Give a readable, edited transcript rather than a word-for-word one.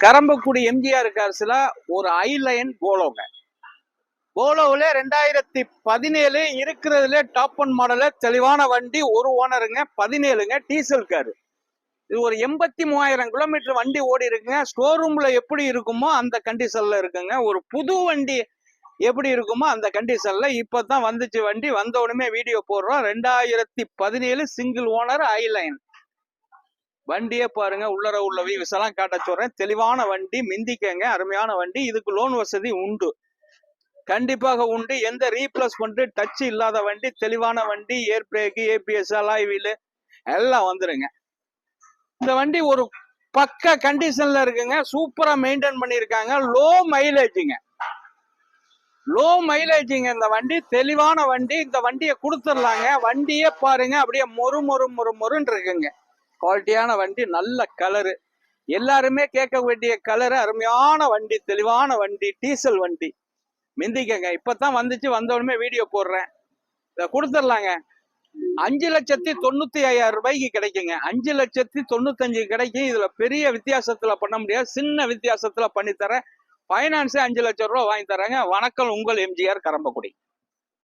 கரம்பக்குடி எம்ஜிஆர் காசுல ஒரு ஐலைன் போலோங்க. போலோவில் 2017 இருக்கிறதுல டாப் 1 மாடல தெளிவான வண்டி, ஒரு ஓனருங்க, 17ங்க, டீசல் காரு. இது ஒரு 83,000 கிலோமீட்டர் வண்டி ஓடி இருக்குங்க. ஸ்டோர் ரூம்ல எப்படி இருக்குமோ அந்த கண்டிஷன்ல இருக்குங்க. ஒரு புது வண்டி எப்படி இருக்குமோ அந்த கண்டிஷன்ல இப்பதான் வந்துச்சு வண்டி. வந்த உடனே வீடியோ போடுறோம். 2017 சிங்கிள் ஓனர் ஐலைன் வண்டியே பாருங்க. உள்ளர உள்ள வியூஸ் எல்லாம் காட்ட சொல்றேன். தெளிவான வண்டி, மிந்திக்கங்க, அருமையான வண்டி. இதுக்கு லோன் வசதி உண்டு, கண்டிப்பாக உண்டு. எந்த ரீப்ளேஸ்மெண்ட் டச் இல்லாத வண்டி, தெளிவான வண்டி. Air brake, ABS, alloy wheel எல்லாம் வந்துருங்க. இந்த வண்டி ஒரு பக்க கண்டிஷன்ல இருக்குங்க. சூப்பரா மெயின்டைன் பண்ணிருக்காங்க. லோ மைலேஜுங்க, லோ மைலேஜுங்க. இந்த வண்டி தெளிவான வண்டி. இந்த வண்டியை கொடுத்துடலாங்க. வண்டியே பாருங்க, அப்படியே மொறு மொறு மொறு மொறுன்னு இருக்குங்க. குவாலிட்டியான வண்டி, நல்ல கலரு, எல்லாருமே கேட்க வேண்டிய கலரு. அருமையான வண்டி, தெளிவான வண்டி, டீசல் வண்டி, மிந்திக்கங்க. இப்பதான் வந்துச்சு, வந்த உடனே வீடியோ போடுறேன். இதை கொடுத்துடலாங்க. 5,95,000 ரூபாய்க்கு கிடைக்குங்க. 5,95,000 கிடைக்கும். இதுல பெரிய வித்தியாசத்துல பண்ண முடியாது, சின்ன வித்தியாசத்துல பண்ணி தரேன். பைனான்ஸே 5 லட்சம் ரூபாய் வாங்கி தராங்க. வணக்கம், உங்கள் எம்ஜிஆர் கரம்பக்குடி.